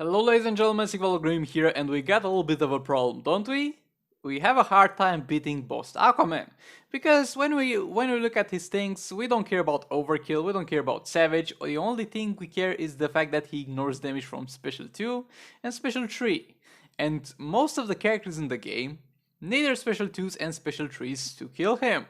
Hello ladies and gentlemen, thewierdguy here, and we got a little bit of a problem, don't we? We have a hard time beating boss Aquaman, because when we look at his things, we don't care about overkill, we don't care about savage, the only thing we care is the fact that he ignores damage from special 2 and special 3. And most of the characters in the game need their special 2s and special 3s to kill him.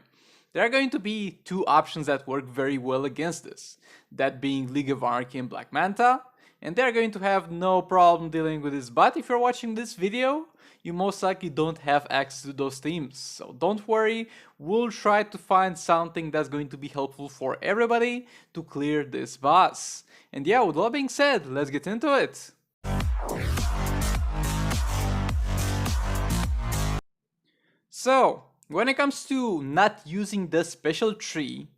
There are going to be two options that work very well against this, that being League of Anarchy and Black Manta, and they're going to have no problem dealing with this. But if you're watching this video, you most likely don't have access to those teams, so don't worry, we'll try to find something that's going to be helpful for everybody to clear this boss. And yeah, with all that being said, let's get into it. So, when it comes to not using the special tree,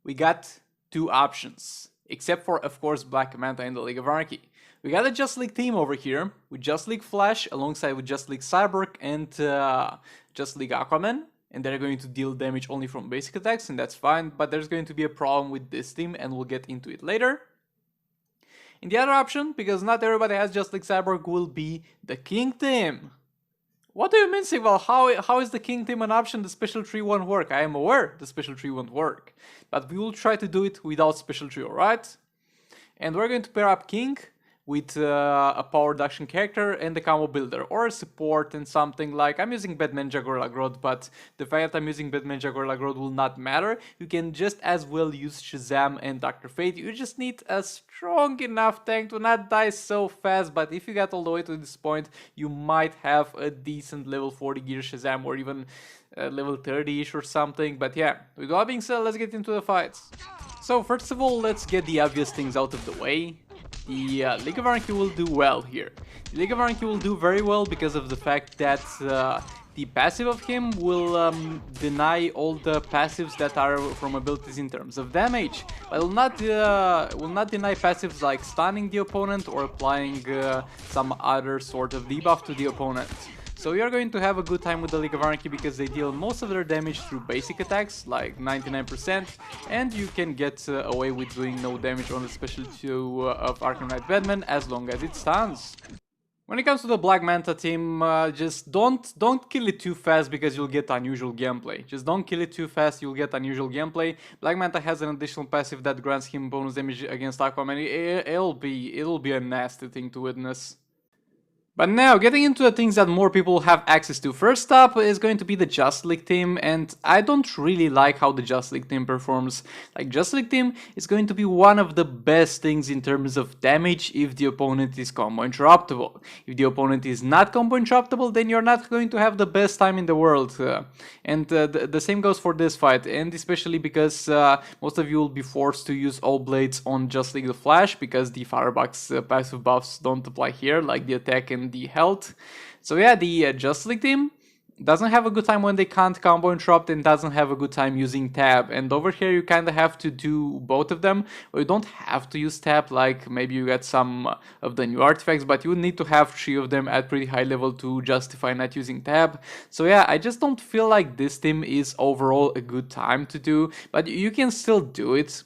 we got two options. Except for, of course, Black Manta and the League of Anarchy. We got a Just League team over here, with Just League Flash, alongside with Just League Cyborg and Just League Aquaman. And they're going to deal damage only from basic attacks, and that's fine, but there's going to be a problem with this team, and we'll get into it later. And the other option, because not everybody has Just League Cyborg, will be the King team. What do you mean, Sigval? How is the King team an option? The special tree won't work. I am aware the special tree won't work. But we will try to do it without special tree, alright? And we're going to pair up King with a power reduction character and the combo builder, or a support and something like, I'm using Batman Gorilla Grodd, but the fact that I'm using Batman Gorilla Grodd will not matter. You can just as well use Shazam and Dr. Fate. You just need a strong enough tank to not die so fast, but if you got all the way to this point, you might have a decent level 40 gear Shazam, or even level 30-ish or something. But yeah, with all that being said, let's get into the fights. So first of all, let's get the obvious things out of the way. The League of Anarchy will do well here. The League of Anarchy will do very well because of the fact that the passive of him will deny all the passives that are from abilities in terms of damage. But will not deny passives like stunning the opponent or applying some other sort of debuff to the opponent. So you're going to have a good time with the League of Anarchy because they deal most of their damage through basic attacks, like 99%, and you can get away with doing no damage on the special 2 of Arkham Knight Batman as long as it stuns. When it comes to the Black Manta team, just don't kill it too fast because you'll get unusual gameplay. Just don't kill it too fast, you'll get unusual gameplay. Black Manta has an additional passive that grants him bonus damage against Aquaman. It'll be a nasty thing to witness. But now, getting into the things that more people have access to. First up is going to be the Just League team, and I don't really like how the Just League team performs. Like, Just League team is going to be one of the best things in terms of damage if the opponent is combo interruptible. If the opponent is not combo interruptible, then you're not going to have the best time in the world. And the same goes for this fight, and especially because most of you will be forced to use all blades on Just League the Flash, because the Firebox passive buffs don't apply here, like the attack and the health. So yeah, the Just League team doesn't have a good time when they can't combo interrupt, and doesn't have a good time using tab. And over here you kind of have to do both of them, or you don't have to use tab, like maybe you get some of the new artifacts, but you would need to have 3 of them at pretty high level to justify not using tab. So yeah, I just don't feel like this team is overall a good time to do, but you can still do it.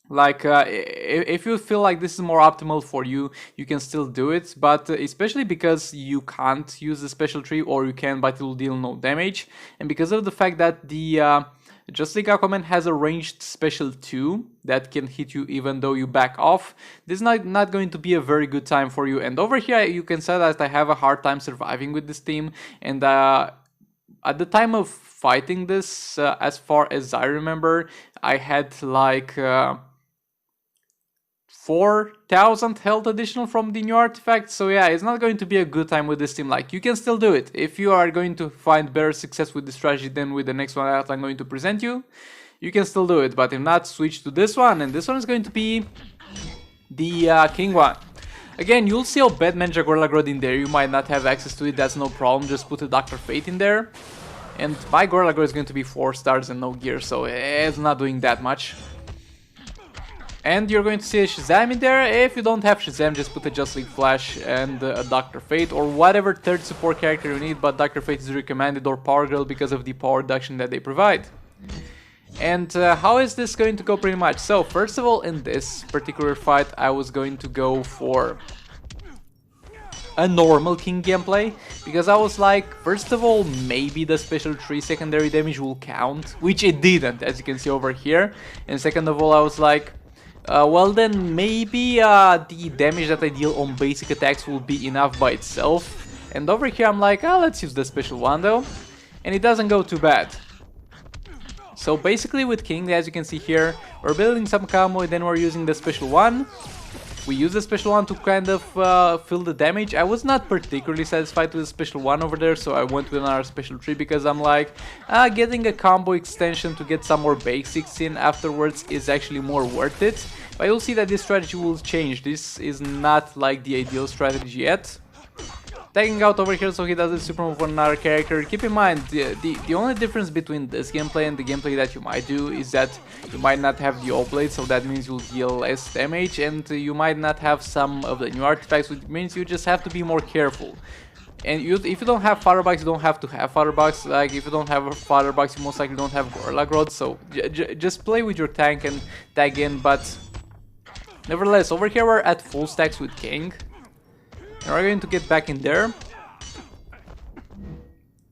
Like, if you feel like this is more optimal for you, you can still do it, but especially because you can't use the special tree, or you can but it will deal no damage, and because of the fact that the Just League Aquaman has a ranged special 2 that can hit you even though you back off, this is not going to be a very good time for you. And over here you can say that I have a hard time surviving with this team, and at the time of fighting this, as far as I remember, I had like 4,000 health additional from the new artifact. So yeah, it's not going to be a good time with this team. Like, you can still do it. If you are going to find better success with this strategy than with the next one that I'm going to present you, you can still do it. But if not, switch to this one, and this one is going to be the King one. Again, you'll see a Batman Gorilla Grodd in there. You might not have access to it, that's no problem. Just put a Dr. Fate in there. And my Gorilla Grodd is going to be 4 stars and no gear, so it's not doing that much. And you're going to see a Shazam in there. If you don't have Shazam, just put a Just League Flash and a Dr. Fate, or whatever third support character you need, but Dr. Fate is recommended, or Power Girl, because of the power reduction that they provide. And how is this going to go pretty much? So first of all, in this particular fight, I was going to go for a normal King gameplay, because I was like, first of all, maybe the special 3 secondary damage will count, which it didn't, as you can see over here. And second of all, I was like, well then maybe the damage that I deal on basic attacks will be enough by itself. And over here I'm like, oh, let's use the special one though, and it doesn't go too bad. So basically with King, as you can see here, we're building some combo and then we're using the special one. We use the special one to kind of fill the damage. I was not particularly satisfied with the special one over there, so I went with another special 3 because I'm like, getting a combo extension to get some more basics in afterwards is actually more worth it. But you'll see that this strategy will change. This is not like the ideal strategy yet. Tagging out over here so he does a super move on another character. Keep in mind, the only difference between this gameplay and the gameplay that you might do is that you might not have the all blade, so that means you'll deal less damage, and you might not have some of the new artifacts, which means you just have to be more careful. And if you don't have Firebox, you don't have to have Firebox. Like, if you don't have a Firebox, you most likely don't have Gorilla Growth, so just play with your tank and tag in. But nevertheless, over here we're at full stacks with King. And we're going to get back in there.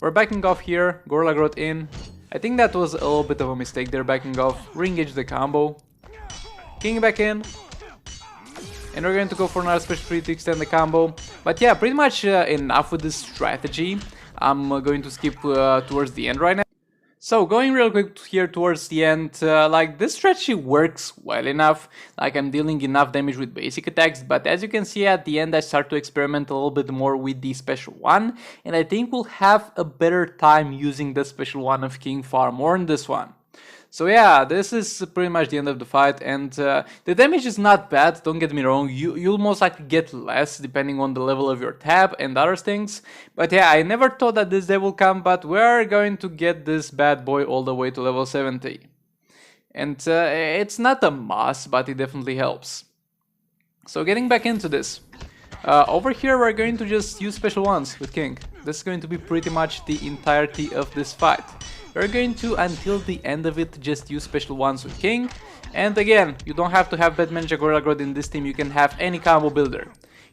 We're backing off here, Gorilla Growth in. I think that was a little bit of a mistake there, backing off. Re-engage the combo. King back in. And we're going to go for another special 3 to extend the combo. But yeah, pretty much enough with this strategy. I'm going to skip towards the end right now. So going real quick here towards the end, like this strategy works well enough, like I'm dealing enough damage with basic attacks, but as you can see at the end I start to experiment a little bit more with the special one, and I think we'll have a better time using the special one of King far more in this one. So yeah, this is pretty much the end of the fight, and the damage is not bad, don't get me wrong. You'll most likely get less depending on the level of your tab and other things. But yeah, I never thought that this day will come, but we're going to get this bad boy all the way to level 70. And it's not a must, but it definitely helps. So getting back into this. Over here we're going to just use special ones with King. This is going to be pretty much the entirety of this fight. We're going to, until the end of it, just use special ones with King. And again, you don't have to have Batman Gorilla Growth in this team, you can have any combo builder.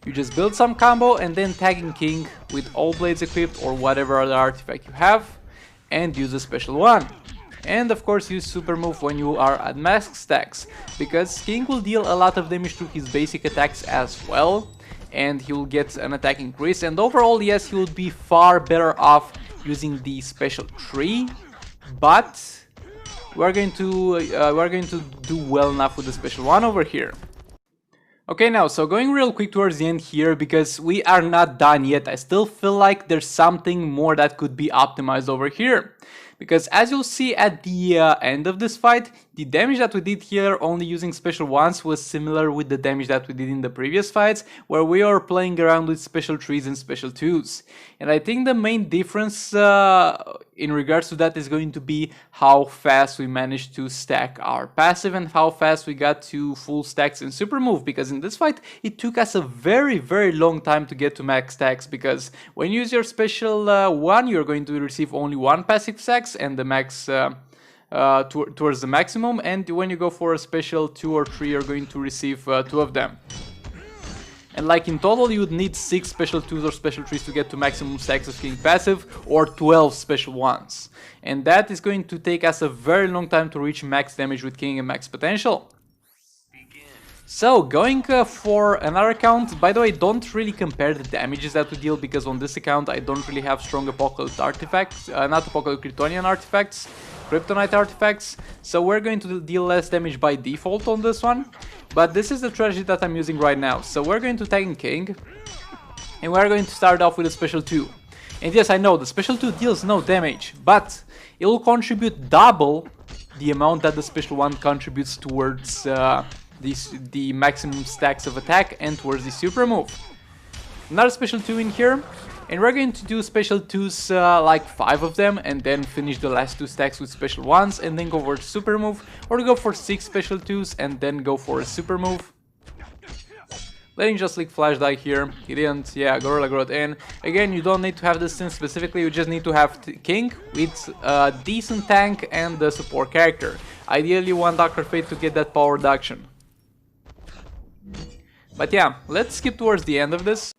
You just build some combo and then tagging King with all blades equipped or whatever other artifact you have, and use a special one. And of course use super move when you are at max stacks, because King will deal a lot of damage to his basic attacks as well, and he will get an attack increase, and overall yes, he will be far better off using the special 3. But we're going to do well enough with the special one over here. Okay, now, so going real quick towards the end here, because we are not done yet. I still feel like there's something more that could be optimized over here. Because as you'll see at the end of this fight, the damage that we did here only using special ones was similar with the damage that we did in the previous fights, where we are playing around with special 3s and special 2s. And I think the main difference in regards to that is going to be how fast we managed to stack our passive and how fast we got to full stacks in super move, because in this fight it took us a very long time to get to max stacks, because when you use your special one, you're going to receive only one passive stacks and the max towards the maximum, and when you go for a special 2 or 3 you're going to receive 2 of them. And like in total you would need 6 special 2s or special 3s to get to maximum stacks of King passive, or 12 special 1s. And that is going to take us a very long time to reach max damage with King and max potential. So going for another account, by the way, don't really compare the damages that we deal, because on this account I don't really have strong Apocalypse artifacts, not Apocalypse, Kryptonian artifacts, Kryptonite artifacts, so we're going to deal less damage by default on this one. But this is the strategy that I'm using right now. So we're going to tag in King, and we're going to start off with a special 2. And yes, I know the special 2 deals no damage, but it will contribute double the amount that the special 1 contributes towards the maximum stacks of attack and towards the super move. Another special 2 in here, and we're going to do special 2s like 5 of them, and then finish the last 2 stacks with special 1s, and then go for a super move, or go for 6 special 2s and then go for a super move. Letting just like flash die here, he didn't, yeah, Gorilla Growth in. Again, you don't need to have this thing specifically, you just need to have King with a decent tank and the support character. Ideally one Dr. Fate to get that power reduction. But yeah, let's skip towards the end of this.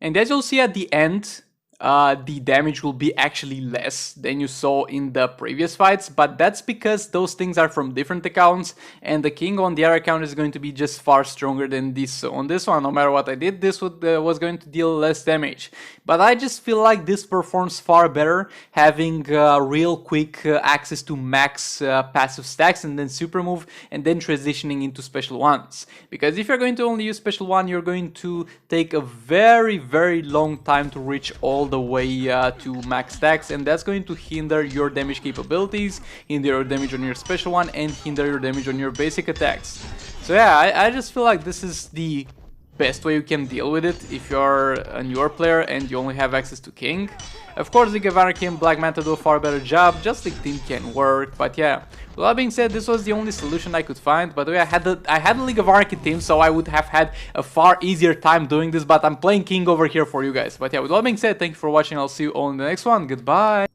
And as you'll see at the end, the damage will be actually less than you saw in the previous fights, but that's because those things are from different accounts, and the king on the other account is going to be just far stronger than this. So on this one, no matter what I did, this was going to deal less damage. But I just feel like this performs far better, having real quick access to max passive stacks and then super move and then transitioning into special ones. Because if you're going to only use special one, you're going to take a very long time to reach all the way to max stacks, and that's going to hinder your damage capabilities, hinder your damage on your special one, and hinder your damage on your basic attacks. So yeah, I just feel like this is the best way you can deal with it if you're a newer player and you only have access to king. Of course, League of Anarchy and Black Manta do a far better job, just like team can work, but yeah. With that being said, this was the only solution I could find. By the way, I had a League of Anarchy team, so I would have had a far easier time doing this, but I'm playing king over here for you guys. But yeah, with that being said, thank you for watching, I'll see you all in the next one, goodbye!